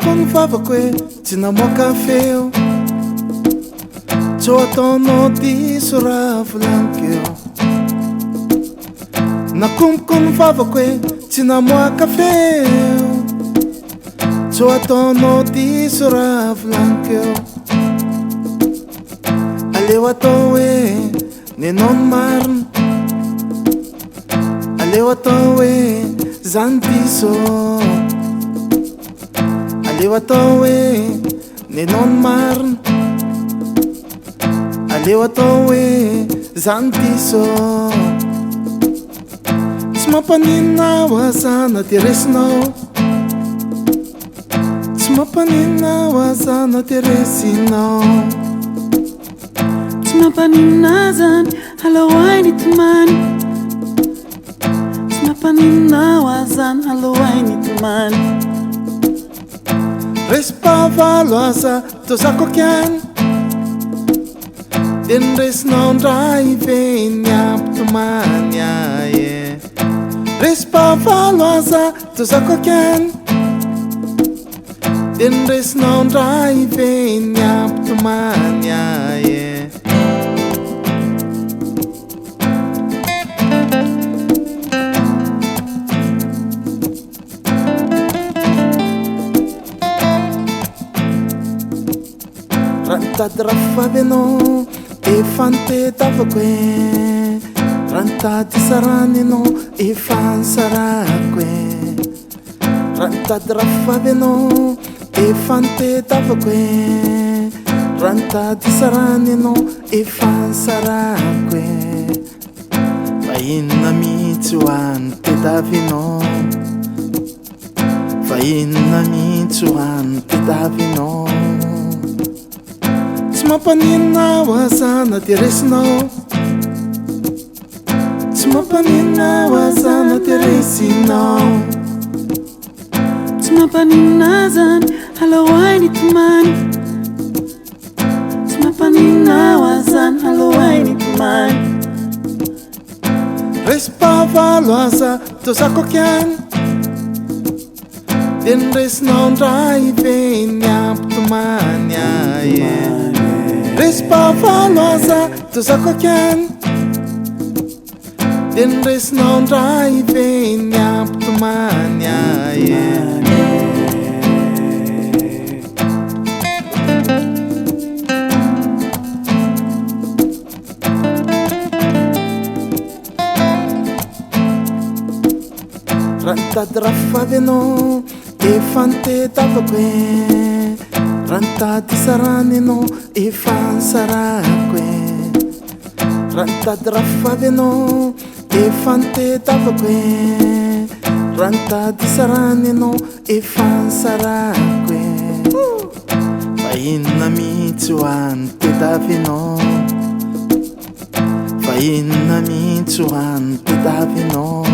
Nakompoko ny vavako hoe tsy namoaka feo, tsô ataonao diso raha volaniko eo. Nakompoko ny vavako hoe tsy namoaka feo, tsô ataonao diso raha volaniko eo. Aleo atao hoe nenao ny marina, aleo atao hoe zany diso, aleo atao hoe nenao ny marina, aleo atao hoe zany diso. Tsy mampaninona ho azana de resinao, tsy mampaninona ho azana de resinao. Tsy mampaninona zany alohainy tomany, tsy mampaninona ho azany alohainy tomany. Resipavalo aza tozako akiany, de nyresinao ndray veny ampitomany aye. Resipavalo aza tozako akiany, de nyresinao ndray veny ampitomany aye. Raha nitady rafavy anao efa nitetavako e, raha nitady isarany anao efa nisarako e. Raha nitady rafavy anao efa nitetavako e, raha nitady isarany anao efa nisarako e. Fa inona mihitsy ho an'ny tetavinao, fa inona mihitsy ho an'ny tetavinao. Tsy mampaninona ho azana de resinao, tsy mampaninona ho azana de resinao. Tsy mampaninona zany alohainy tomany, tsy mampaninona ho azany alohainy tomany. Resipavalo aza tozako akiany, de nyresinao ndray veny ampitomany aye. Resipavalo aza tozako akiany, de nyresinao ndray veny ampitomany aye. Raha nitady rafavy anao efa nitetavako e, raha nitady isarany anao efa nisarako e. Raha nitady rafavy anao efa nitetavako e, raha nitady isarany anao efa nisarako e. Fa inona mihitsy ho an'ny tetavinao, fa inona mihitsy ho an'ny tetavinao.